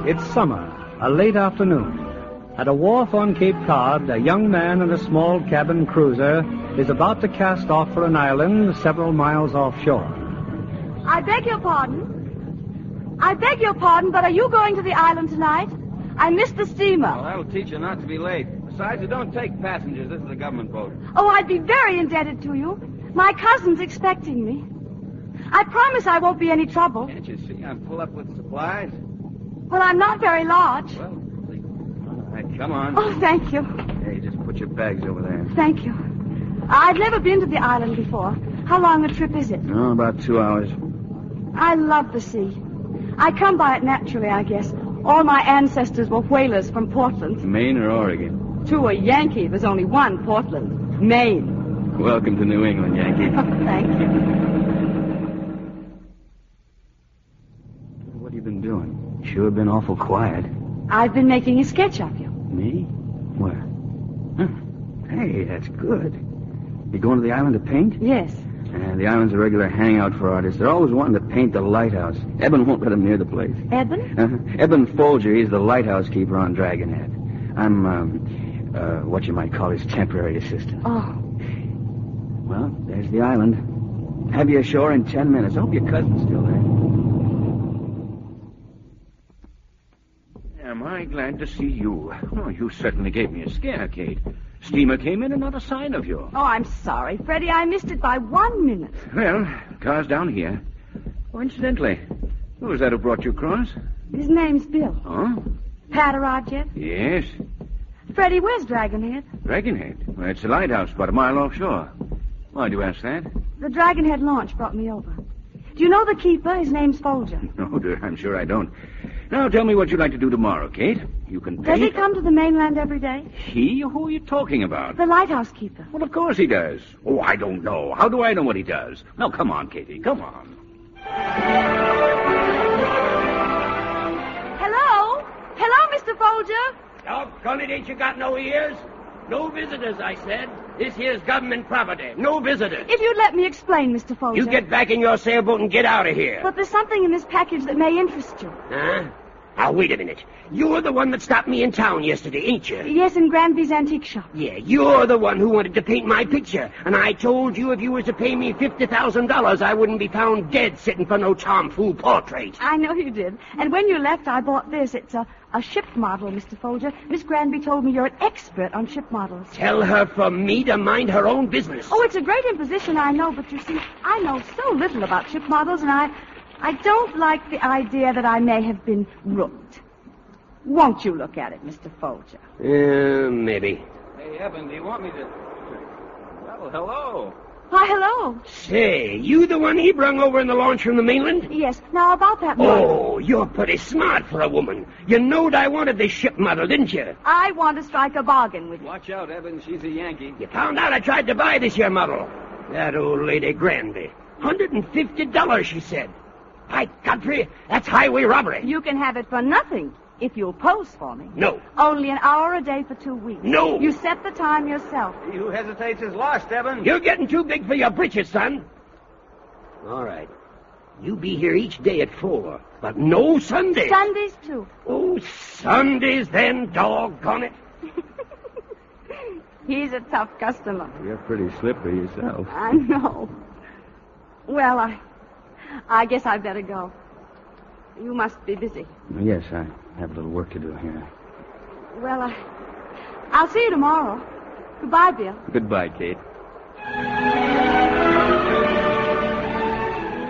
It's summer, a late afternoon. At a wharf on Cape Cod, a young man in a small cabin cruiser is about to cast off for an island several miles offshore. I beg your pardon, but are you going to the island tonight? I missed the steamer. Well, that'll teach you not to be late. Besides, you don't take passengers. This is a government boat. Oh, I'd be very indebted to you. My cousin's expecting me. I promise I won't be any trouble. Can't you see I'm full up with supplies? Well, I'm not very large. Well, all right, come on. Oh, thank you. Hey, just put your bags over there. Thank you. I've never been to the island before. How long a trip is it? Oh, about 2 hours. I love the sea. I come by it naturally, I guess. All my ancestors were whalers from Portland. Maine or Oregon? To a Yankee, there's only one Portland. Maine. Welcome to New England, Yankee. Thank you. What have you been doing? Sure been awful quiet. I've been making a sketch of you. Me? Where? Huh. Hey, that's good. You going to the island to paint? Yes. The island's a regular hangout for artists. They're always wanting to paint the lighthouse. Eben won't let them near the place. Eben? Eben Folger, he's the lighthouse keeper on Dragonhead. I'm, what you might call his temporary assistant. Oh. Well, there's the island. Have you ashore in 10 minutes. I hope your cousin's still there. Am I glad to see you? Oh, you certainly gave me a scare, Kate. Steamer came in and not a sign of you. Oh, I'm sorry, Freddie. I missed it by 1 minute. Well, the car's down here. Oh, incidentally, who was that who brought you across? His name's Bill. Oh? Had a rod yet? Yes. Freddie, where's Dragonhead? Dragonhead? Well, it's a lighthouse about a mile offshore. Why do you ask that? The Dragonhead launch brought me over. Do you know the keeper? His name's Folger. No, dear, I'm sure I don't. Now, tell me what you'd like to do tomorrow, Kate. You can paint. Does he come to the mainland every day? He? Who are you talking about? The lighthouse keeper. Well, of course he does. Oh, I don't know. How do I know what he does? Now, come on, Katie, come on. Hello? Hello, Mr. Folger? Doggone it, ain't you got no ears? No visitors, I said. This here's government property. No visitors. If you'd let me explain, Mr. Folger. You get back in your sailboat and get out of here. But there's something in this package that may interest you. Huh? Now, wait a minute. You're the one that stopped me in town yesterday, ain't you? Yes, in Granby's antique shop. Yeah, you're the one who wanted to paint my picture. And I told you if you was to pay me $50,000, I wouldn't be found dead sitting for no tomfool portrait. I know you did. And when you left, I bought this. It's a ship model, Mr. Folger. Miss Granby told me you're an expert on ship models. Tell her for me to mind her own business. Oh, it's a great imposition, I know. But you see, I know so little about ship models, and I don't like the idea that I may have been rooked. Won't you look at it, Mr. Folger? Maybe. Hey, Eben, do you want me to... Well, hello. Why, hello. Say, you the one he brung over in the launch from the mainland? Yes. Now, about that model. Oh, you're pretty smart for a woman. You knowed I wanted this ship model, didn't you? I want to strike a bargain with you. Watch out, Eben. She's a Yankee. You found out I tried to buy this here model. That old lady Granby. $150, she said. By Godfrey, that's highway robbery. You can have it for nothing if you'll pose for me. No. Only an hour a day for 2 weeks. No. You set the time yourself. He who hesitates is lost, Eben. You're getting too big for your britches, son. All right. You be here each day at 4, but no Sundays. Sundays, too. Oh, Sundays then, doggone it. He's a tough customer. You're pretty slippery yourself. I know. Well, I guess I'd better go. You must be busy. Yes, I have a little work to do here. Well, I'll see you tomorrow. Goodbye, Bill. Goodbye, Kate.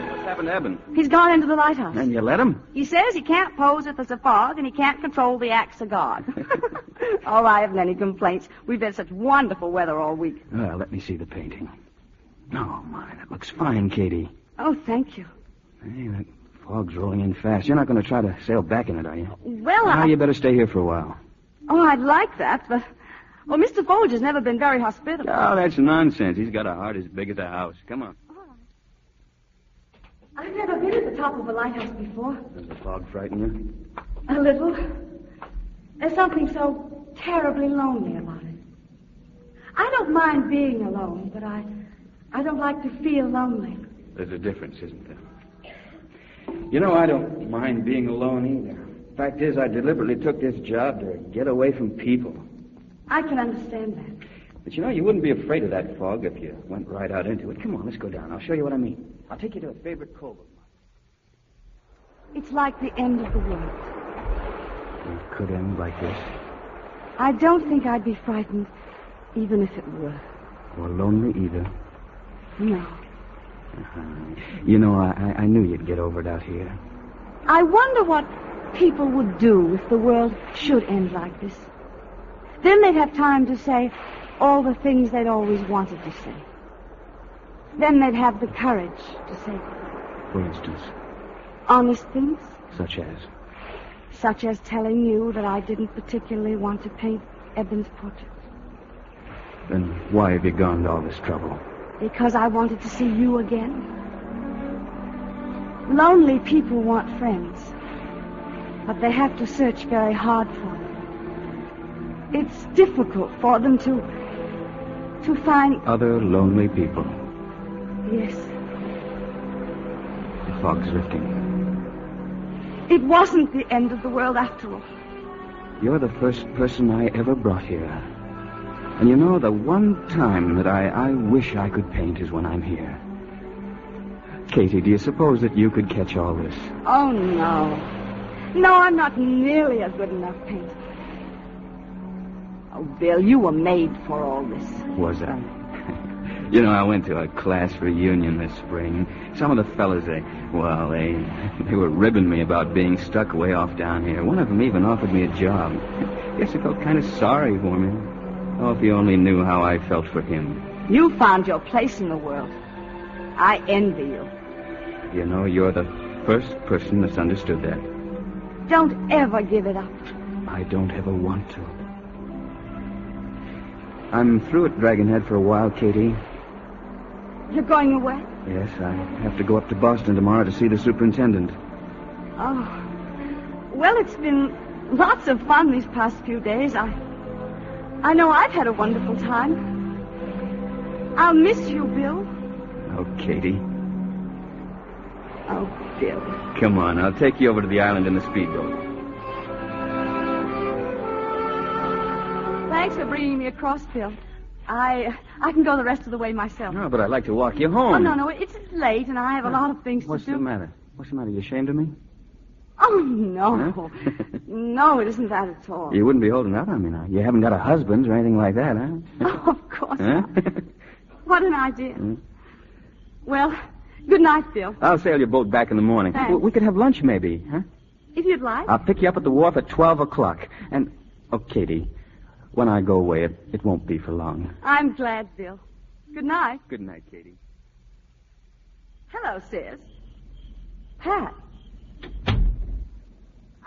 What's happened to Eben? He's gone into the lighthouse. And you let him? He says he can't pose if there's a fog, and he can't control the acts of God. Oh, I haven't any complaints. We've had such wonderful weather all week. Well, let me see the painting. Oh, my, that looks fine, Katie. Oh, thank you. Hey, that fog's rolling in fast. You're not going to try to sail back in it, are you? Well, you better stay here for a while. Oh, I'd like that, but... Well, Mr. Folger's never been very hospitable. Oh, that's nonsense. He's got a heart as big as a house. Come on. I've never been at the top of a lighthouse before. Does the fog frighten you? A little. There's something so terribly lonely about it. I don't mind being alone, but I don't like to feel lonely. There's a difference, isn't there? You know, I don't mind being alone either. Fact is, I deliberately took this job to get away from people. I can understand that. But you wouldn't be afraid of that fog if you went right out into it. Come on, let's go down. I'll show you what I mean. I'll take you to a favorite cove of mine. It's like the end of the world. It could end like this. I don't think I'd be frightened, even if it were. Or lonely either. No. I knew you'd get over it out here. I wonder what people would do if the world should end like this. Then they'd have time to say all the things they'd always wanted to say. Then they'd have the courage to say For instance? honest things. Such as? Such as telling you that I didn't particularly want to paint Eben's portrait. Then why have you gone to all this trouble? Because I wanted to see you again. Lonely people want friends, but they have to search very hard for them. It's difficult for them to find... Other lonely people. Yes. The fog's lifting. It wasn't the end of the world after all. You're the first person I ever brought here. And the one time that I wish I could paint is when I'm here. Katie, do you suppose that you could catch all this? Oh, no. No, I'm not nearly a good enough painter. Oh, Bill, you were made for all this. Was I? I went to a class reunion this spring. Some of the fellas, they were ribbing me about being stuck way off down here. One of them even offered me a job. Guess I felt kind of sorry for me. Oh, if you only knew how I felt for him. You found your place in the world. I envy you. You're the first person that's understood that. Don't ever give it up. I don't ever want to. I'm through at Dragonhead for a while, Katie. You're going away? Yes, I have to go up to Boston tomorrow to see the superintendent. Oh. Well, it's been lots of fun these past few days. I know I've had a wonderful time. I'll miss you, Bill. Oh, Katie. Oh, Bill. Come on, I'll take you over to the island in the speedboat. Thanks for bringing me across, Bill. I can go the rest of the way myself. No, but I'd like to walk you home. Oh, no, it's late, and I have a lot of things to do. What's the matter? You ashamed of me? Oh, no. Huh? No, it isn't that at all. You wouldn't be holding out on me now. You haven't got a husband or anything like that, huh? Oh, of course not. What an idea. Well, good night, Bill. I'll sail your boat back in the morning. Thanks. We could have lunch, maybe, huh? If you'd like. I'll pick you up at the wharf at 12 o'clock. And, Katie, when I go away, it won't be for long. I'm glad, Bill. Good night. Good night, Katie. Hello, sis. Pat.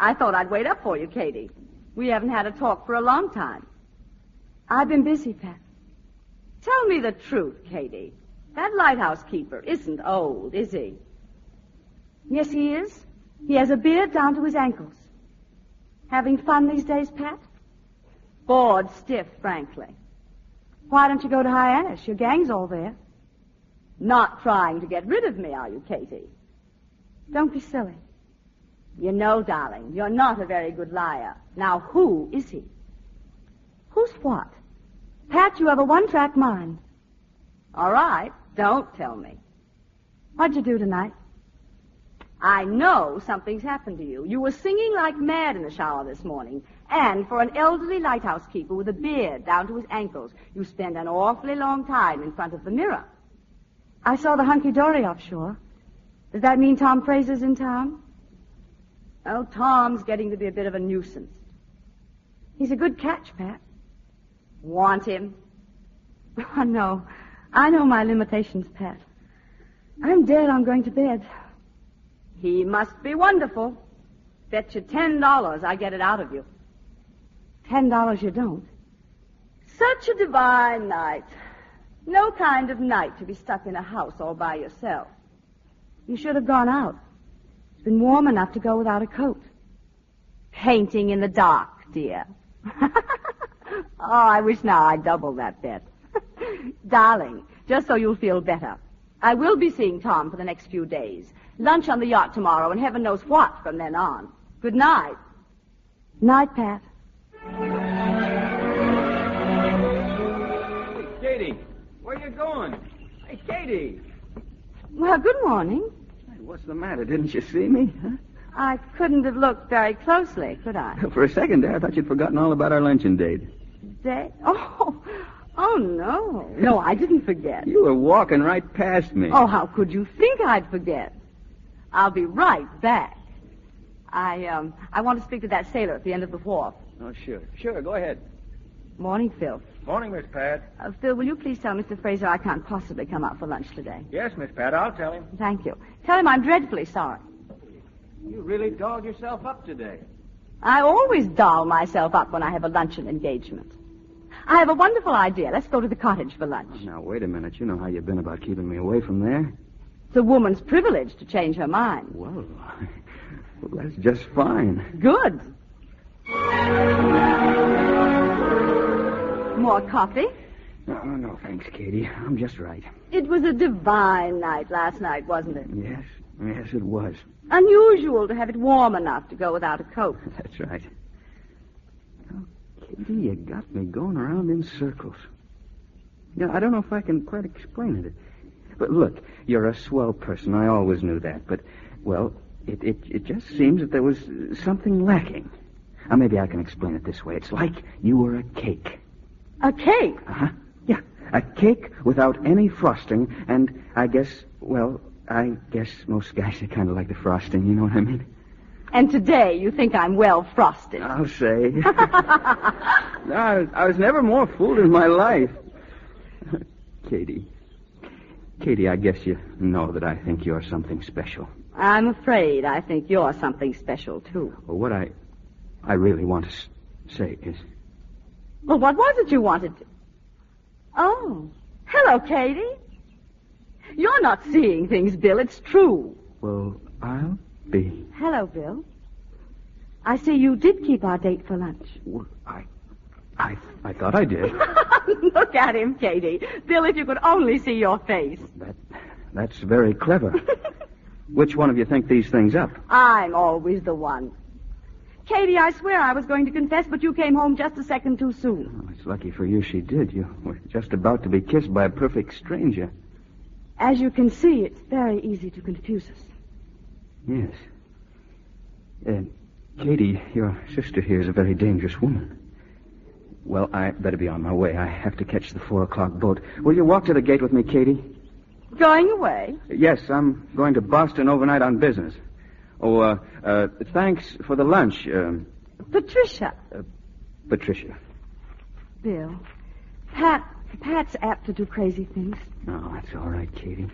I thought I'd wait up for you, Katie. We haven't had a talk for a long time. I've been busy, Pat. Tell me the truth, Katie. That lighthouse keeper isn't old, is he? Yes, he is. He has a beard down to his ankles. Having fun these days, Pat? Bored stiff, frankly. Why don't you go to Hyannis? Your gang's all there. Not trying to get rid of me, are you, Katie? Don't be silly. You know, darling, you're not a very good liar. Now, who is he? Who's what? Pat, you have a one-track mind. All right, don't tell me. What'd you do tonight? I know something's happened to you. You were singing like mad in the shower this morning. And for an elderly lighthouse keeper with a beard down to his ankles, you spend an awfully long time in front of the mirror. I saw the hunky-dory offshore. Does that mean Tom Fraser's in town? Oh, Tom's getting to be a bit of a nuisance. He's a good catch, Pat. Want him? Oh, no. I know my limitations, Pat. I'm dead. I'm going to bed. He must be wonderful. Bet you $10 I get it out of you. $10 you don't. Such a divine night. No kind of night to be stuck in a house all by yourself. You should have gone out. It's been warm enough to go without a coat. Painting in the dark, dear. Oh, I wish now I'd double that bet. Darling, just so you'll feel better, I will be seeing Tom for the next few days. Lunch on the yacht tomorrow, and heaven knows what from then on. Good night. Night, Pat. Hey, Katie, where you going? Hey, Katie. Well, good morning. Hey, what's the matter? Didn't you see me? Huh? I couldn't have looked very closely, could I? For a second there, I thought you'd forgotten all about our luncheon date. Oh, no. No, I didn't forget. You were walking right past me. Oh, how could you think I'd forget? I'll be right back. I want to speak to that sailor at the end of the wharf. Oh, sure. Sure, go ahead. Morning, Phil. Morning, Miss Pat. Phil, will you please tell Mr. Fraser I can't possibly come out for lunch today? Yes, Miss Pat, I'll tell him. Thank you. Tell him I'm dreadfully sorry. You really dolled yourself up today. I always doll myself up when I have a luncheon engagement. I have a wonderful idea. Let's go to the cottage for lunch. Now, wait a minute. You know how you've been about keeping me away from there. It's a woman's privilege to change her mind. Well, that's just fine. Good. More coffee? No, thanks, Katie. I'm just right. It was a divine night last night, wasn't it? Yes, it was. Unusual to have it warm enough to go without a coat. That's right. Oh, Katie, you got me going around in circles. Yeah, I don't know if I can quite explain it. But look, you're a swell person. I always knew that. But, well, it just seems that there was something lacking. Now, maybe I can explain it this way. It's like you were a cake. A cake? Uh-huh. Yeah, a cake without any frosting, and I guess most guys are kind of like the frosting, you know what I mean? And today you think I'm well frosted. I'll say. I was never more fooled in my life. Katie, I guess you know that I think you're something special. I'm afraid I think you're something special, too. Well, what I really want to say is... Well, what was it you wanted to... Oh, hello, Katie. You're not seeing things, Bill. It's true. Well, I'll be. Hello, Bill. I see you did keep our date for lunch. Well, I thought I did. Look at him, Katie. Bill, if you could only see your face. That's very clever. Which one of you think these things up? I'm always the one. Katie, I swear I was going to confess, but you came home just a second too soon. Oh, it's lucky for you she did. You were just about to be kissed by a perfect stranger. As you can see, it's very easy to confuse us. Yes. Katie, your sister here is a very dangerous woman. Well, I better be on my way. I have to catch the 4:00 boat. Will you walk to the gate with me, Katie? Going away? Yes, I'm going to Boston overnight on business. Oh, thanks for the lunch. Patricia. Patricia. Bill, Pat's apt to do crazy things. Oh, that's all right, Katie.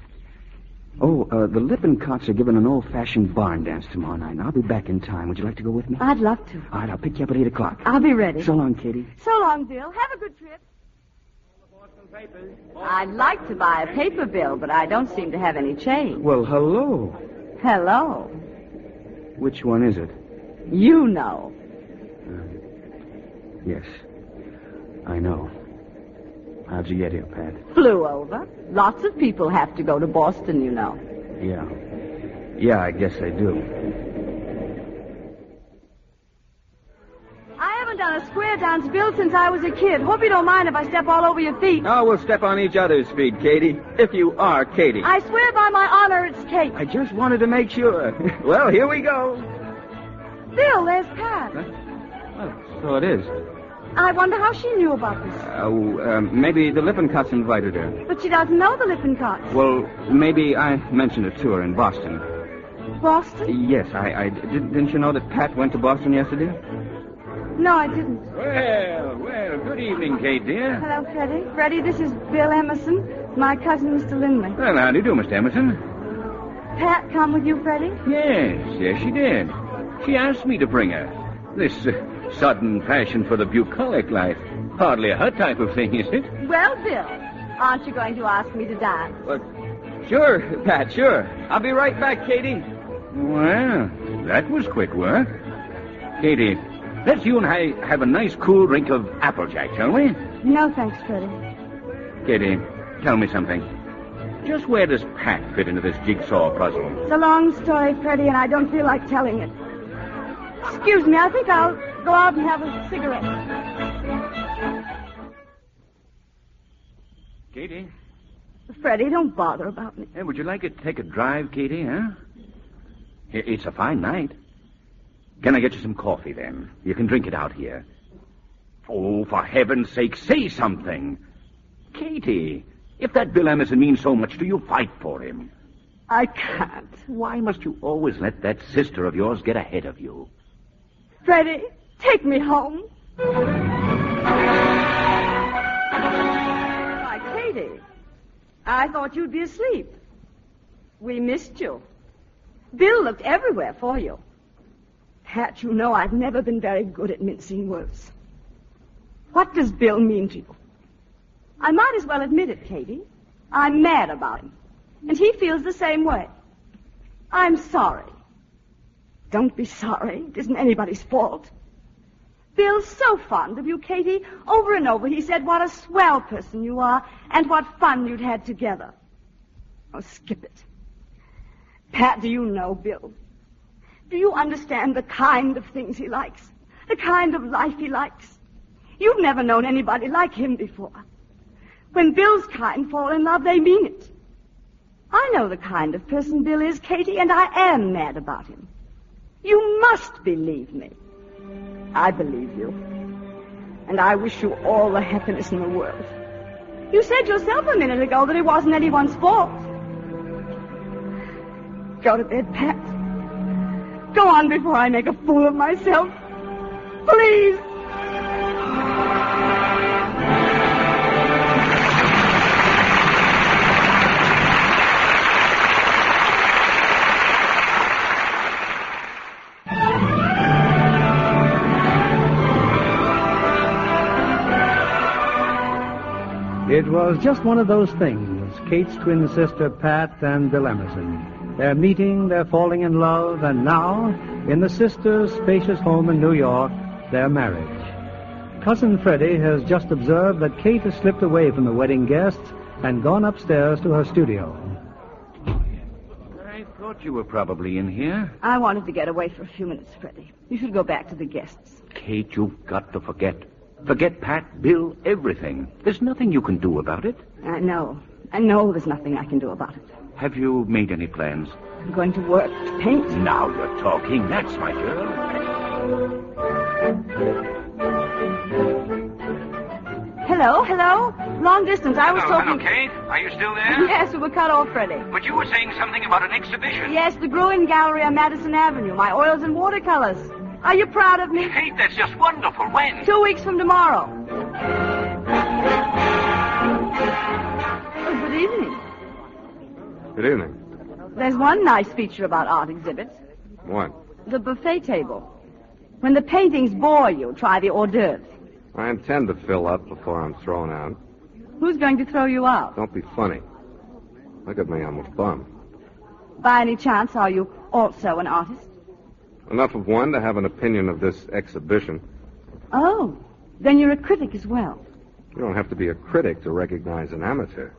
Oh, the Lippincotts are giving an old-fashioned barn dance tomorrow night, and I'll be back in time. Would you like to go with me? I'd love to. All right, I'll pick you up at 8:00. I'll be ready. So long, Katie. So long, Bill. Have a good trip. I'd like to buy a paper bill, but I don't seem to have any change. Well, hello. Hello. Which one is it? You know. Yes, I know. How'd you get here, Pat? Flew over. Lots of people have to go to Boston, you know. Yeah, I guess I do. I haven't done a square dance, Bill, since I was a kid. Hope you don't mind if I step all over your feet. Oh, we'll step on each other's feet, Katie. If you are Katie. I swear by my honor it's Kate. I just wanted to make sure. Well, here we go. Bill, there's Pat. Huh? Well, so it is. I wonder how she knew about this. Maybe the Lippincotts invited her. But she doesn't know the Lippincotts. Well, maybe I mentioned it to her in Boston. Boston? Yes, I didn't you know that Pat went to Boston yesterday? No, I didn't. Well, good evening, Kate, dear. Hello, Freddie. Freddie, this is Bill Emerson, my cousin, Mr. Lindley. Well, how do you do, Mr. Emerson? Pat come with you, Freddie? Yes, she did. She asked me to bring her. This sudden passion for the bucolic life. Hardly her type of thing, is it? Well, Bill, aren't you going to ask me to dance? Sure, Pat, sure. I'll be right back, Katie. Well, that was quick work. Katie, let's you and I have a nice cool drink of Applejack, shall we? No, thanks, Freddie. Katie, tell me something. Just where does Pat fit into this jigsaw puzzle? It's a long story, Freddie, and I don't feel like telling it. Excuse me, I think I'll go out and have a cigarette. Katie? Freddie, don't bother about me. Hey, would you like to take a drive, Katie, huh? It's a fine night. Can I get you some coffee, then? You can drink it out here. Oh, for heaven's sake, say something. Katie, if that Bill Emerson means so much to you, fight for him. I can't. Why must you always let that sister of yours get ahead of you? Freddie, take me home. Why, Katie, I thought you'd be asleep. We missed you. Bill looked everywhere for you. Pat, you know I've never been very good at mincing words. What does Bill mean to you? I might as well admit it, Katie. I'm mad about him. And he feels the same way. I'm sorry. Don't be sorry. It isn't anybody's fault. Bill's so fond of you, Katie. Over and over he said what a swell person you are and what fun you'd had together. Oh, skip it. Pat, do you know Bill? Do you understand the kind of things he likes? The kind of life he likes? You've never known anybody like him before. When Bill's kind fall in love, they mean it. I know the kind of person Bill is, Katie, and I am mad about him. You must believe me. I believe you. And I wish you all the happiness in the world. You said yourself a minute ago that it wasn't anyone's fault. Go to bed, Pat. Go on before I make a fool of myself. Please. It was just one of those things, Kate's twin sister Pat and Bill Emerson. Their meeting, their falling in love, and now, in the sisters' spacious home in New York, their marriage. Cousin Freddie has just observed that Kate has slipped away from the wedding guests and gone upstairs to her studio. I thought you were probably in here. I wanted to get away for a few minutes, Freddie. You should go back to the guests. Kate, you've got to forget. Forget Pat, Bill, everything. There's nothing you can do about it. I know. I know there's nothing I can do about it. Have you made any plans? I'm going to work, to paint. Now you're talking. That's my girl. Hello? Long distance. I was talking... Hello, Kate. Are you still there? Yes, we were cut off, Freddie. But you were saying something about an exhibition. Yes, the Gruen Gallery on Madison Avenue. My oils and watercolors. Are you proud of me? Kate, that's just wonderful. When? 2 weeks from tomorrow. Oh, good evening. Good evening. There's one nice feature about art exhibits. What? The buffet table. When the paintings bore you, try the hors d'oeuvres. I intend to fill up before I'm thrown out. Who's going to throw you out? Don't be funny. Look at me, I'm a bum. By any chance, are you also an artist? Enough of one to have an opinion of this exhibition. Oh, then you're a critic as well. You don't have to be a critic to recognize an amateur.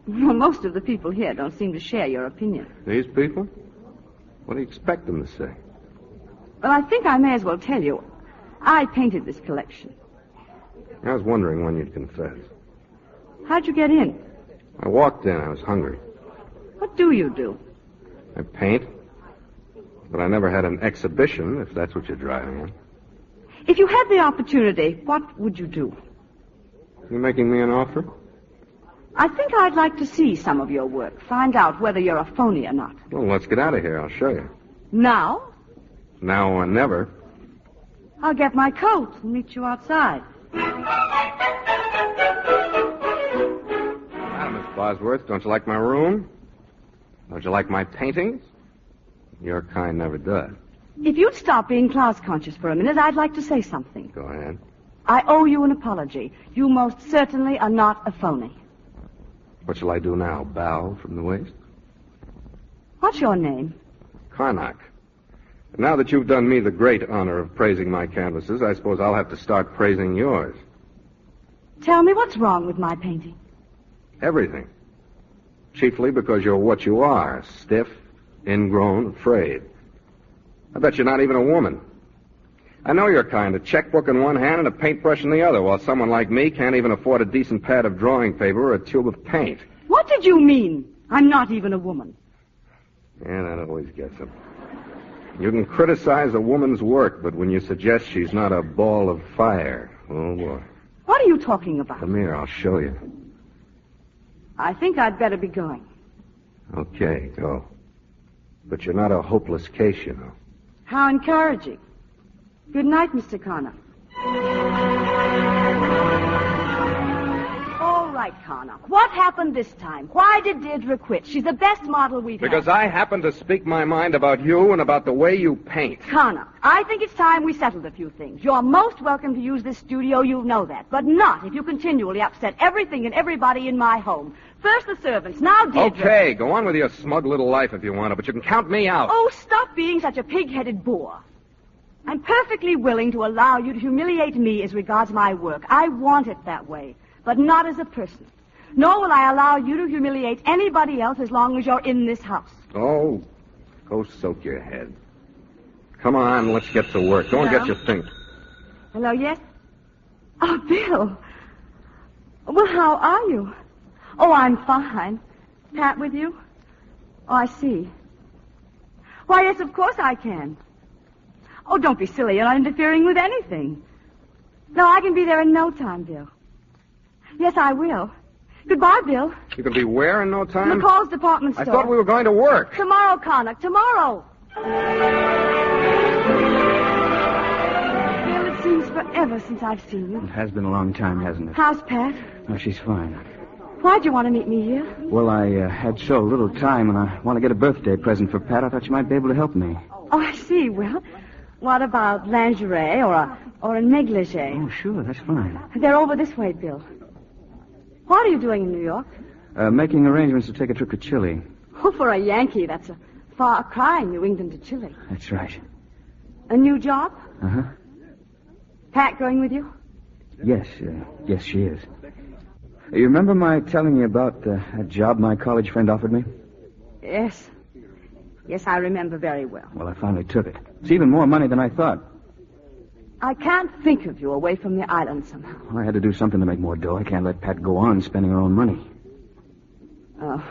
Well, most of the people here don't seem to share your opinion. These people? What do you expect them to say? Well, I think I may as well tell you. I painted this collection. I was wondering when you'd confess. How'd you get in? I walked in. I was hungry. What do you do? I paint. But I never had an exhibition, if that's what you're driving at. If you had the opportunity, what would you do? You making me an offer? I think I'd like to see some of your work, find out whether you're a phony or not. Well, let's get out of here. I'll show you. Now? Now or never. I'll get my coat and meet you outside. Now, Miss Bosworth, don't you like my room? Don't you like my paintings? Your kind never does. If you'd stop being class-conscious for a minute, I'd like to say something. Go ahead. I owe you an apology. You most certainly are not a phony. What shall I do now? Bow from the waist? What's your name? Karnak. Now that you've done me the great honor of praising my canvases, I suppose I'll have to start praising yours. Tell me what's wrong with my painting. Everything. Chiefly because you're what you are, stiff, ingrown, afraid. I bet you're not even a woman. I know your kind, a checkbook in one hand and a paintbrush in the other, while someone like me can't even afford a decent pad of drawing paper or a tube of paint. What did you mean? I'm not even a woman. Yeah, that always gets him. You can criticize a woman's work, but when you suggest she's not a ball of fire, oh, boy. What are you talking about? Come here, I'll show you. I think I'd better be going. Okay, go. But you're not a hopeless case, you know. How encouraging. Good night, Mr. Connor. All right, Connor. What happened this time? Why did Deirdre quit? She's the best model we've had. Because I happen to speak my mind about you and about the way you paint. Connor, I think it's time we settled a few things. You're most welcome to use this studio, you know that. But not if you continually upset everything and everybody in my home. First the servants, now Deirdre. Okay, go on with your smug little life if you want to, but you can count me out. Oh, stop being such a pig-headed bore. I'm perfectly willing to allow you to humiliate me as regards my work. I want it that way, but not as a person. Nor will I allow you to humiliate anybody else as long as you're in this house. Oh, go soak your head. Come on, let's get to work. Go and get your things. Hello, yes? Oh, Bill. Well, how are you? Oh, I'm fine. Pat with you? Oh, I see. Why, yes, of course I can. Oh, don't be silly. You're not interfering with anything. No, I can be there in no time, Bill. Yes, I will. Goodbye, Bill. You can be where in no time? McCall's department store. I thought we were going to work. Tomorrow, Connor. Tomorrow. Bill, it seems forever since I've seen you. It has been a long time, hasn't it? How's Pat? Oh, she's fine. Why'd you want to meet me here? Well, I had so little time, and I want to get a birthday present for Pat. I thought you might be able to help me. Oh, I see. Well, what about lingerie or a negligee? Oh, sure, that's fine. They're over this way, Bill. What are you doing in New York? Making arrangements to take a trip to Chile. Oh, for a Yankee, that's a far cry, New England to Chile. That's right. A new job? Uh-huh. Pat going with you? Yes, yes, she is. You remember my telling you about a job my college friend offered me? Yes. Yes, I remember very well. Well, I finally took it. It's even more money than I thought. I can't think of you away from the island somehow. Well, I had to do something to make more dough. I can't let Pat go on spending her own money. Oh.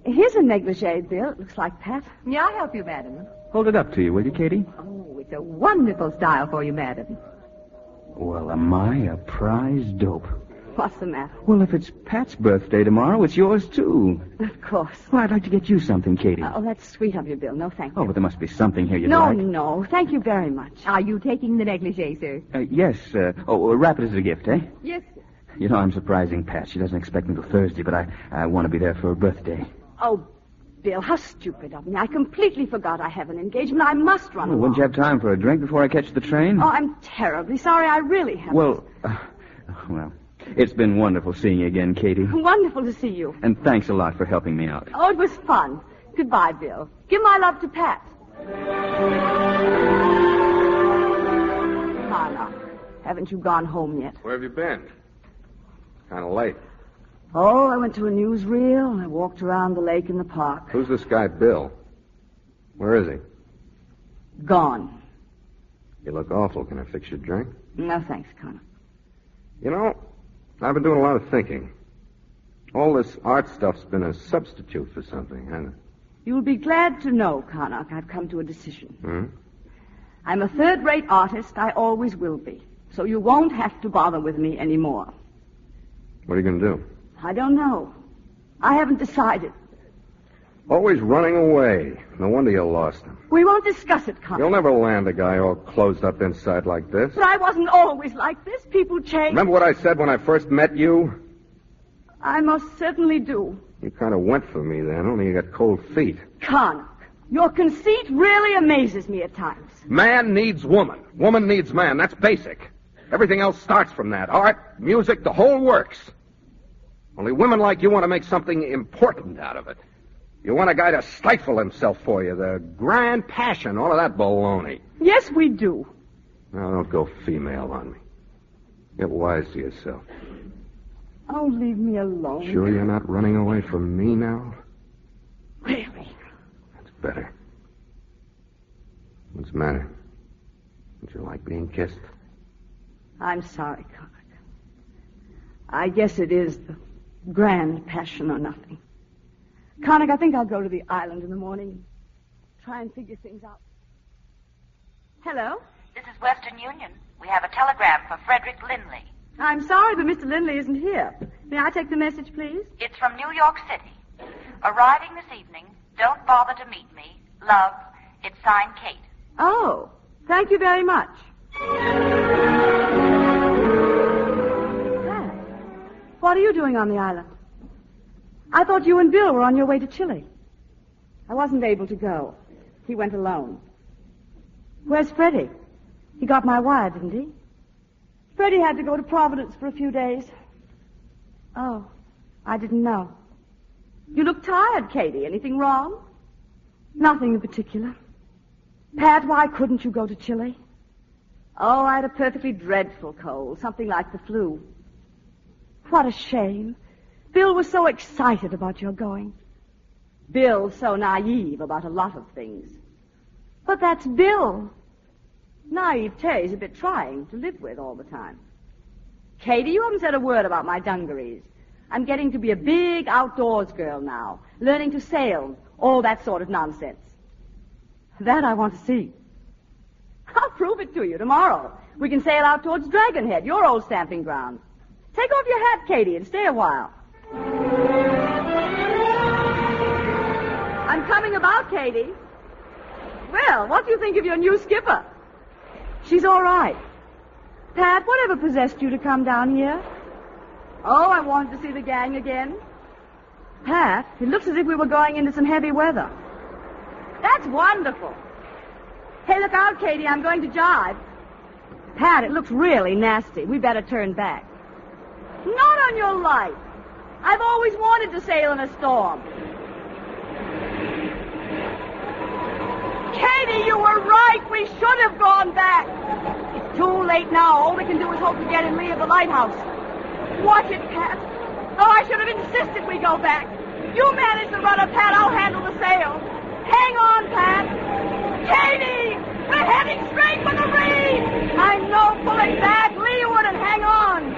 Here's a negligee, Bill. It looks like Pat. May I help you, madam? Hold it up to you, will you, Katie? Oh, it's a wonderful style for you, madam. Well, am I a prize dope? What's the matter? Well, if it's Pat's birthday tomorrow, it's yours, too. Of course. Well, I'd like to get you something, Katie. Oh, that's sweet of you, Bill. No, thank you. Oh, but there must be something here you'd no, like. No, thank you very much. Are you taking the negligee, sir? Yes. Wrap it as a gift, eh? Yes, sir. You know, I'm surprising Pat. She doesn't expect me till Thursday, but I want to be there for her birthday. Oh, Bill, how stupid of me. I completely forgot I have an engagement. I must run along. Wouldn't you have time for a drink before I catch the train? Oh, I'm terribly sorry. I really haven't. Well, it's been wonderful seeing you again, Katie. Wonderful to see you. And thanks a lot for helping me out. Oh, it was fun. Goodbye, Bill. Give my love to Pat. Carla, haven't you gone home yet? Where have you been? Kind of late. Oh, I went to a newsreel and I walked around the lake in the park. Who's this guy, Bill? Where is he? Gone. You look awful. Can I fix your drink? No, thanks, Connor. You know, I've been doing a lot of thinking. All this art stuff's been a substitute for something, hasn't it? You'll be glad to know, Connor, I've come to a decision. Hmm? I'm a third-rate artist. I always will be. So you won't have to bother with me anymore. What are you going to do? I don't know. I haven't decided. Always running away. No wonder you lost him. We won't discuss it, Connor. You'll never land a guy all closed up inside like this. But I wasn't always like this. People change. Remember what I said when I first met you? I most certainly do. You kind of went for me then, only you got cold feet. Connor, your conceit really amazes me at times. Man needs woman. Woman needs man. That's basic. Everything else starts from that. Art, music, the whole works. Only women like you want to make something important out of it. You want a guy to stifle himself for you, the grand passion, all of that baloney. Yes, we do. Now, don't go female on me. Get wise to yourself. Oh, leave me alone. Sure you're not running away from me now? Really? That's better. What's the matter? Don't you like being kissed? I'm sorry, Conrad. I guess it is the grand passion or nothing. Connick, I think I'll go to the island in the morning. Try and figure things out. Hello? This is Western Union. We have a telegram for Frederick Lindley. I'm sorry, but Mr. Lindley isn't here. May I take the message, please? It's from New York City. Arriving this evening. Don't bother to meet me. Love. It's signed Kate. Oh, thank you very much. Dad, what are you doing on the island? I thought you and Bill were on your way to Chile. I wasn't able to go. He went alone. Where's Freddie? He got my wire, didn't he? Freddie had to go to Providence for a few days. Oh, I didn't know. You look tired, Katie. Anything wrong? Nothing in particular. Pat, why couldn't you go to Chile? Oh, I had a perfectly dreadful cold, something like the flu. What a shame. Bill was so excited about your going. Bill's so naive about a lot of things. But that's Bill. Naivete is a bit trying to live with all the time. Katie, you haven't said a word about my dungarees. I'm getting to be a big outdoors girl now, learning to sail, all that sort of nonsense. That I want to see. I'll prove it to you tomorrow. We can sail out towards Dragonhead, your old stamping ground. Take off your hat, Katie, and stay a while. I'm coming about, Katie. Well, what do you think of your new skipper? She's all right. Pat, whatever possessed you to come down here? Oh, I wanted to see the gang again. Pat, it looks as if we were going into some heavy weather. That's wonderful. Hey, look out, Katie, I'm going to jibe. Pat, it looks really nasty. We better turn back. Not on your life. I've always wanted to sail in a storm. Katie, you were right. We should have gone back. It's too late now. All we can do is hope to get in lee of the lighthouse. Watch it, Pat. Oh, I should have insisted we go back. You manage the rudder, Pat. I'll handle the sail. Hang on, Pat. Katie, we're heading straight for the reef. I know. Pull it back, leeward, and hang on.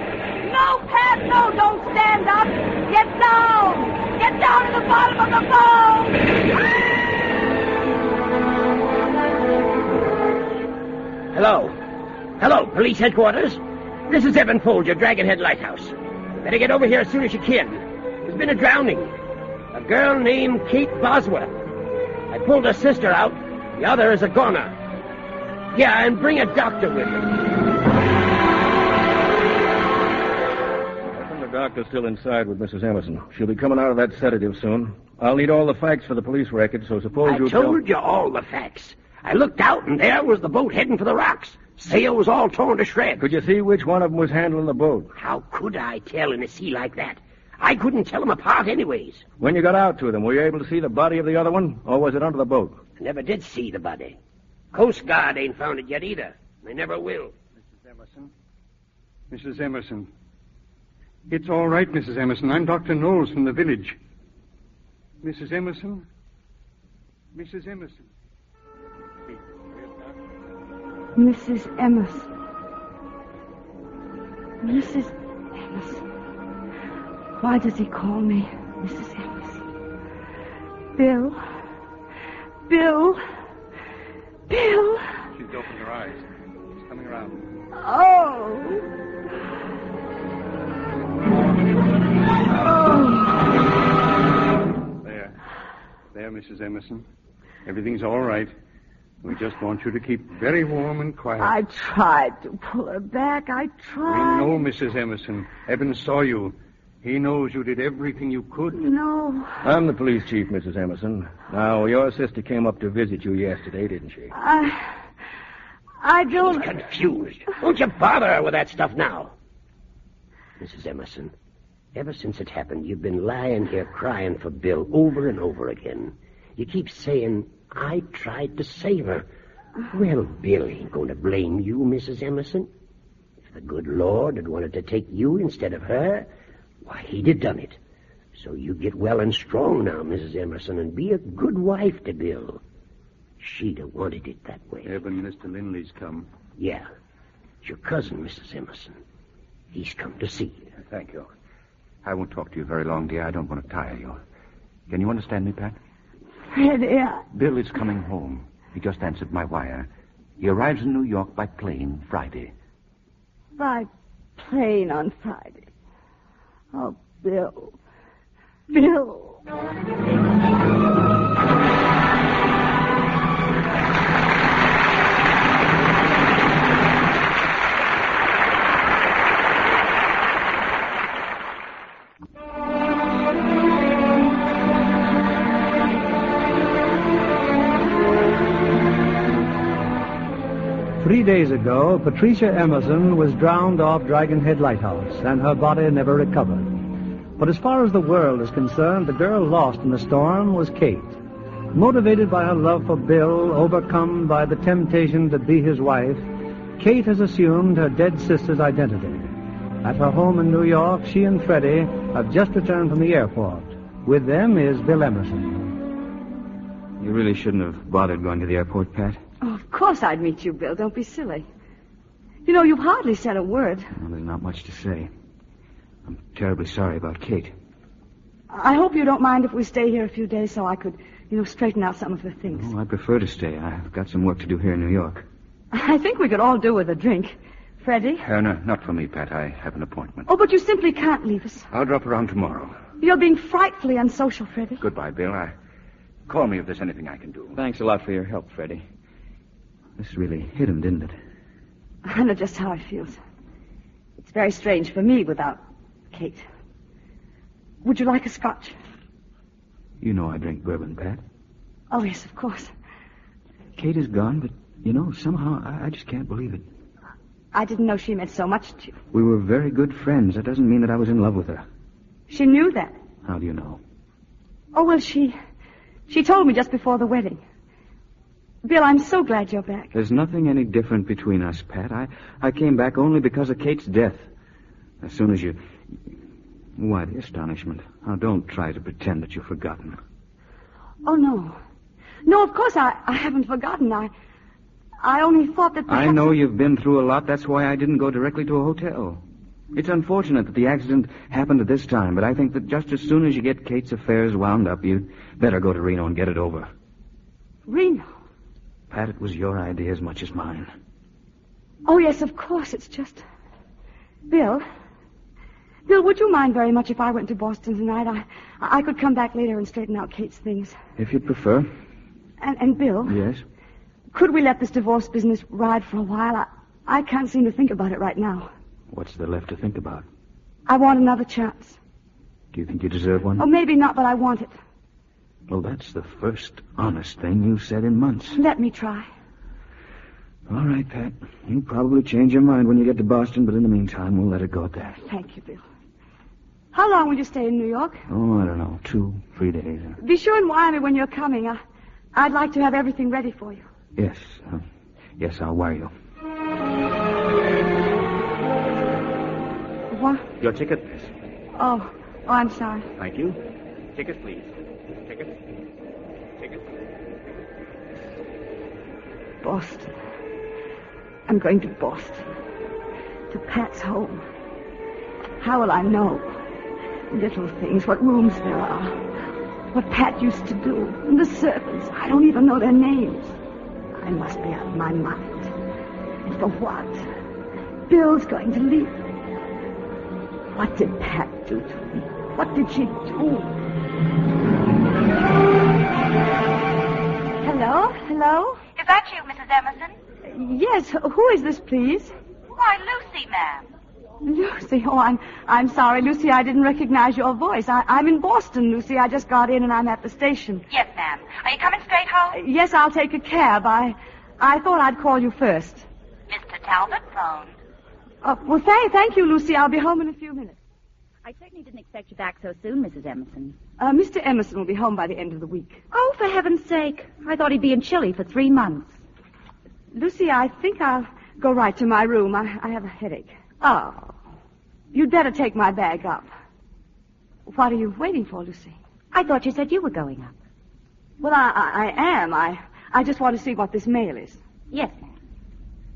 No, Pat, no. Don't stand up. Get down. Get down to the bottom of the boat. Hello. Hello, police headquarters. This is Evan Folger, Dragonhead Lighthouse. Better get over here as soon as you can. There's been a drowning. A girl named Kate Bosworth. I pulled her sister out. The other is a goner. Yeah, and bring a doctor with you. I think the doctor's still inside with Mrs. Emerson. She'll be coming out of that sedative soon. I'll need all the facts for the police record, so suppose you... I told you all the facts. I looked out, and there was the boat heading for the rocks. Sail was all torn to shreds. Could you see which one of them was handling the boat? How could I tell in a sea like that? I couldn't tell them apart anyways. When you got out to them, were you able to see the body of the other one, or was it under the boat? I never did see the body. Coast Guard ain't found it yet either. They never will. Mrs. Emerson? Mrs. Emerson. It's all right, Mrs. Emerson. I'm Dr. Knowles from the village. Mrs. Emerson? Mrs. Emerson? Mrs. Emerson. Mrs. Emerson. Why does he call me Mrs. Emerson? Bill. Bill. Bill. She's opened her eyes. She's coming around. Oh. Oh. There, Mrs. Emerson. Everything's all right. We just want you to keep very warm and quiet. I tried to pull her back. I tried. We know, Mrs. Emerson. Evan saw you. He knows you did everything you could. No. I'm the police chief, Mrs. Emerson. Now, your sister came up to visit you yesterday, didn't she? I don't... She's confused. Don't you bother her with that stuff now. Mrs. Emerson, ever since it happened, you've been lying here crying for Bill over and over again. You keep saying, I tried to save her. Well, Bill ain't going to blame you, Mrs. Emerson. If the good Lord had wanted to take you instead of her, why, he'd have done it. So you get well and strong now, Mrs. Emerson, and be a good wife to Bill. She'd have wanted it that way. Eben, Mr. Linley's come. Yeah. It's your cousin, Mrs. Emerson. He's come to see you. Thank you. I won't talk to you very long, dear. I don't want to tire you. Can you understand me, Pat? Freddie, Bill is coming home. He just answered my wire. He arrives in New York by plane Friday. by plane on Friday. Oh, Bill. Bill. 3 days ago, Patricia Emerson was drowned off Dragon Head Lighthouse, and her body never recovered. But as far as the world is concerned, the girl lost in the storm was Kate. Motivated by her love for Bill, overcome by the temptation to be his wife, Kate has assumed her dead sister's identity. At her home in New York, she and Freddie have just returned from the airport. With them is Bill Emerson. You really shouldn't have bothered going to the airport, Pat. Oh, of course I'd meet you, Bill. Don't be silly. You know, you've hardly said a word. Well, there's not much to say. I'm terribly sorry about Kate. I hope you don't mind if we stay here a few days so I could, straighten out some of the things. Oh, I prefer to stay. I've got some work to do here in New York. I think we could all do with a drink. Freddie? No, not for me, Pat. I have an appointment. Oh, but you simply can't leave us. I'll drop around tomorrow. You're being frightfully unsocial, Freddie. Goodbye, Bill. Call me if there's anything I can do. Thanks a lot for your help, Freddie. This really hit him, didn't it? I know just how it feels. It's very strange for me without Kate. Would you like a scotch? You know I drink bourbon, Pat. Oh, yes, of course. Kate is gone, but, somehow I just can't believe it. I didn't know she meant so much to you. We were very good friends. That doesn't mean that I was in love with her. She knew that. How do you know? Oh, well, she told me just before the wedding. Bill, I'm so glad you're back. There's nothing any different between us, Pat. I came back only because of Kate's death. As soon as you... Why the astonishment? Now, don't try to pretend that you've forgotten. Oh, no. No, of course I haven't forgotten. I only thought that perhaps... I know you've been through a lot. That's why I didn't go directly to a hotel. It's unfortunate that the accident happened at this time, but I think that just as soon as you get Kate's affairs wound up, you'd better go to Reno and get it over. Reno? Pat, it was your idea as much as mine. Oh, yes, of course. It's just... Bill, would you mind very much if I went to Boston tonight? I could come back later and straighten out Kate's things. If you'd prefer. And Bill? Yes? Could we let this divorce business ride for a while? I can't seem to think about it right now. What's there left to think about? I want another chance. Do you think you deserve one? Oh, maybe not, but I want it. Well, that's the first honest thing you've said in months. Let me try. All right, Pat. You'll probably change your mind when you get to Boston, but in the meantime, we'll let it go at that. Thank you, Bill. How long will you stay in New York? Oh, I don't know, 2-3 days. Be sure and wire me when you're coming. I'd like to have everything ready for you. Yes. Yes, I'll wire you. What? Your ticket, miss. Oh, I'm sorry. Thank you. Ticket, please. Ticket. Boston. I'm going to Boston. To Pat's home. How will I know? Little things, what rooms there are. What Pat used to do. And the servants. I don't even know their names. I must be out of my mind. And for what? Bill's going to leave me. What did Pat do to me? What did she do? Hello? Is that you, Mrs. Emerson? Yes, who is this, please? Why, Lucy, ma'am. Lucy, I'm sorry, Lucy, I didn't recognize your voice. I'm in Boston, Lucy. I just got in and I'm at the station. Yes, ma'am. Are you coming straight home? Yes, I'll take a cab. I thought I'd call you first. Mr. Talbot phoned. Well, thank you, Lucy. I'll be home in a few minutes. I certainly didn't expect you back so soon, Mrs. Emerson. Mr. Emerson will be home by the end of the week. Oh, for heaven's sake. I thought he'd be in Chile for 3 months. Lucy, I think I'll go right to my room. I have a headache. Oh. You'd better take my bag up. What are you waiting for, Lucy? I thought you said you were going up. Well, I am. I I just want to see what this mail is. Yes, ma'am.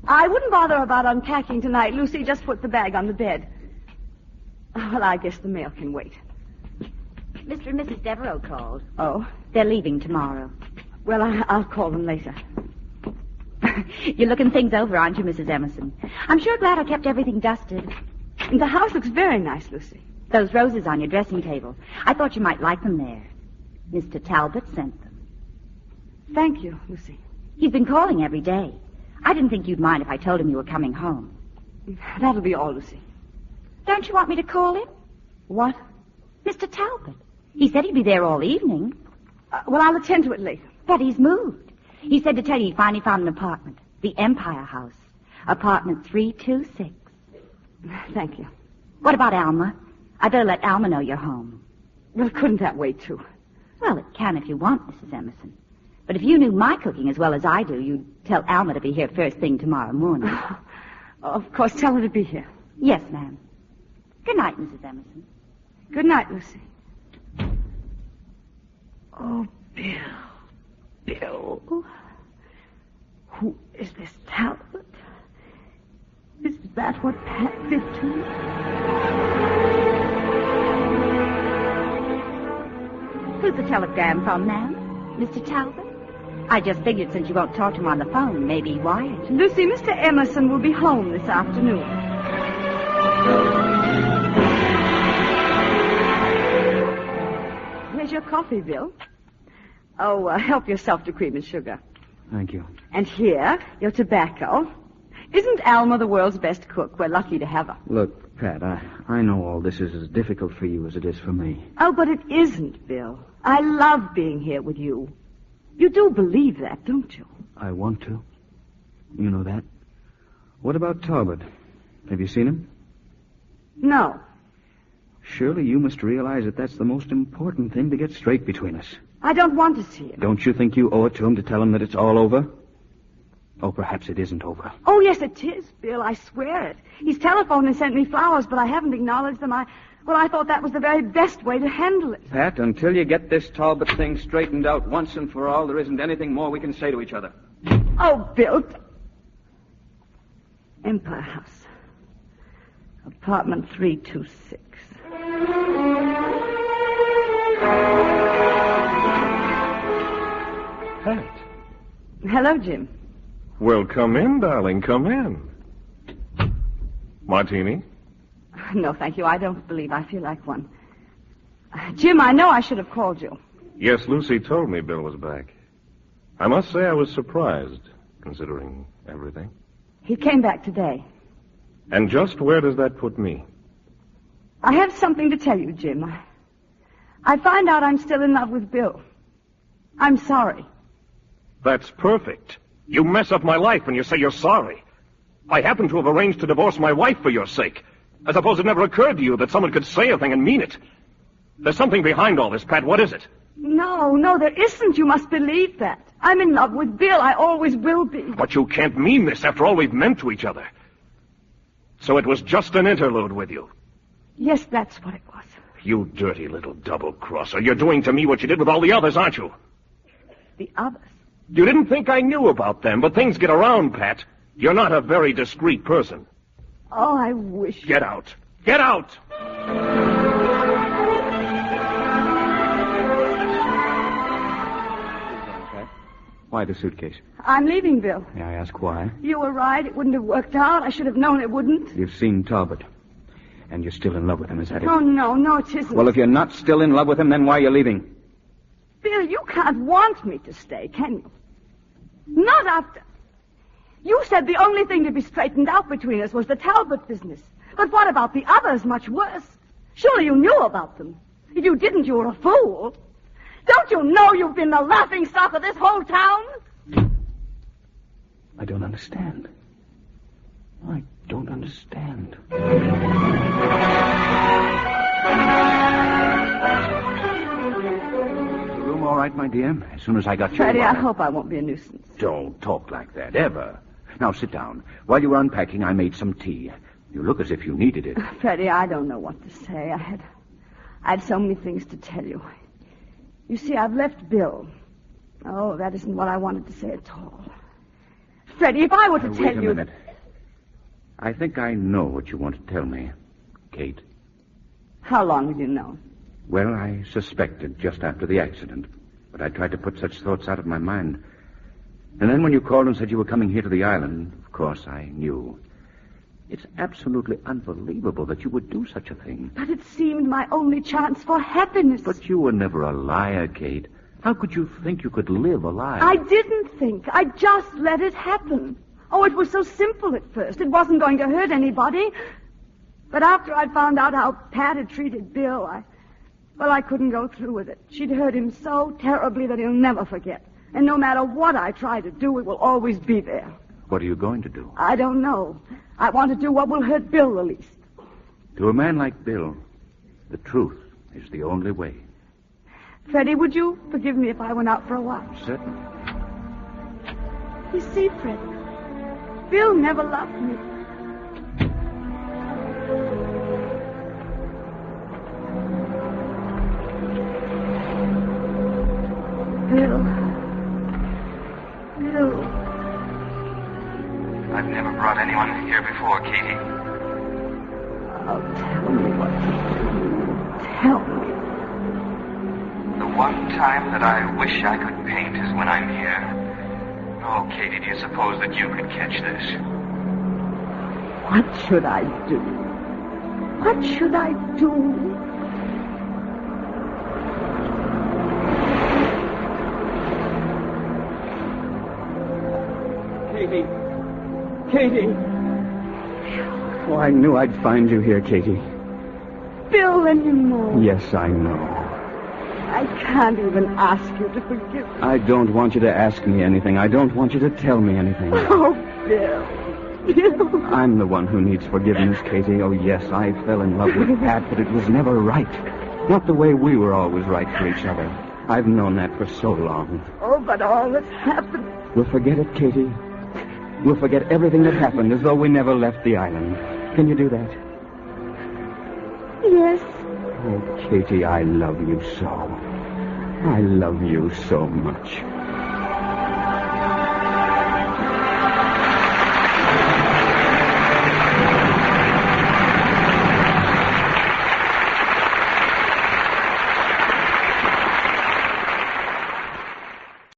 I wouldn't bother about unpacking tonight, Lucy. Just put the bag on the bed. Well, I guess the mail can wait. Mr. and Mrs. Devereaux called. Oh? They're leaving tomorrow. Well, I'll call them later. You're looking things over, aren't you, Mrs. Emerson? I'm sure glad I kept everything dusted. The house looks very nice, Lucy. Those roses on your dressing table. I thought you might like them there. Mr. Talbot sent them. Thank you, Lucy. He's been calling every day. I didn't think you'd mind if I told him you were coming home. That'll be all, Lucy. Don't you want me to call him? What? Mr. Talbot. He said he'd be there all evening. Well, I'll attend to it later. But he's moved. He said to tell you he finally found an apartment. The Empire House. Apartment 326. Thank you. What about Alma? I better let Alma know you're home. Well, couldn't that wait, too? Well, it can if you want, Mrs. Emerson. But if you knew my cooking as well as I do, you'd tell Alma to be here first thing tomorrow morning. Of course, tell her to be here. Yes, ma'am. Good night, Mrs. Emerson. Good night, Lucy. Oh, Bill. Bill. Who is this Talbot? Is that what Pat did to me? Who's the telegram from, ma'am? Mr. Talbot? I just figured since you won't talk to him on the phone, maybe he wired. Lucy, Mr. Emerson will be home this afternoon. Here's your coffee, Bill. Oh, help yourself to cream and sugar. Thank you. And here, your tobacco. Isn't Alma the world's best cook? We're lucky to have her. Look, Pat, I know all this is as difficult for you as it is for me. Oh, but it isn't, Bill. I love being here with you. You do believe that, don't you? I want to. You know that. What about Talbot? Have you seen him? No. Surely you must realize that that's the most important thing to get straight between us. I don't want to see him. Don't you think you owe it to him to tell him that it's all over? Oh, perhaps it isn't over. Oh, yes, it is, Bill. I swear it. He's telephoned and sent me flowers, but I haven't acknowledged them. I thought that was the very best way to handle it. Pat, until you get this Talbot thing straightened out once and for all, there isn't anything more we can say to each other. Oh, Bill. Empire House. Apartment 326. Pat. Hello, Jim. Well, come in, darling, come in. Martini? No, thank you. I don't believe I feel like one. Jim, I know I should have called you. Yes, Lucy told me Bill was back. I must say I was surprised, considering everything. He came back today. And just where does that put me? I have something to tell you, Jim. I find out I'm still in love with Bill. I'm sorry. That's perfect. You mess up my life when you say you're sorry. I happen to have arranged to divorce my wife for your sake. I suppose it never occurred to you that someone could say a thing and mean it. There's something behind all this, Pat. What is it? No, there isn't. You must believe that. I'm in love with Bill. I always will be. But you can't mean this after all we've meant to each other. So it was just an interlude with you. Yes, that's what it was. You dirty little double-crosser. You're doing to me what you did with all the others, aren't you? The others? You didn't think I knew about them, but things get around, Pat. You're not a very discreet person. Oh, I wish... Get out. Get out! Why the suitcase? I'm leaving, Bill. May I ask why? You were right. It wouldn't have worked out. I should have known it wouldn't. You've seen Talbot. And you're still in love with him, is that it? Oh, no, it isn't. Well, if you're not still in love with him, then why are you leaving? Bill, you can't want me to stay, can you? Not after... You said the only thing to be straightened out between us was the Talbot business. But what about the others? Much worse. Surely you knew about them. If you didn't, you were a fool. Don't you know you've been the laughing stock of this whole town? I don't understand. I don't understand. All right, my dear. As soon as I got you... Freddie, I hope I won't be a nuisance. Don't talk like that, ever. Now, sit down. While you were unpacking, I made some tea. You look as if you needed it. Freddie, I don't know what to say. I had so many things to tell you. You see, I've left Bill. Oh, that isn't what I wanted to say at all. Freddie, if I were to tell Wait a you... minute. I think I know what you want to tell me, Kate. How long have you known? Well, I suspected just after the accident, but I tried to put such thoughts out of my mind. And then when you called and said you were coming here to the island, of course I knew. It's absolutely unbelievable that you would do such a thing. But it seemed my only chance for happiness. But you were never a liar, Kate. How could you think you could live a lie? I didn't think. I just let it happen. Oh, it was so simple at first. It wasn't going to hurt anybody. But after I found out how Pat had treated Bill, I couldn't go through with it. She'd hurt him so terribly that he'll never forget. And no matter what I try to do, it will always be there. What are you going to do? I don't know. I want to do what will hurt Bill the least. To a man like Bill, the truth is the only way. Freddie, would you forgive me if I went out for a while? Certainly. You see, Freddie, Bill never loved me. Bill. I've never brought anyone here before, Katie. Oh, tell me what to do. Tell me. The one time that I wish I could paint is when I'm here. Oh, Katie, do you suppose that you could catch this? What should I do? What should I do? Katie! Oh, I knew I'd find you here, Katie. Bill, and you know. Yes, I know. I can't even ask you to forgive me. I don't want you to ask me anything. I don't want you to tell me anything. Oh, Bill. Bill. I'm the one who needs forgiveness, Katie. Oh, yes, I fell in love with Pat, but it was never right. Not the way we were always right for each other. I've known that for so long. Oh, but all that's happened... We'll forget it, Katie. We'll forget everything that happened as though we never left the island. Can you do that? Yes. Oh, Katie, I love you so. I love you so much.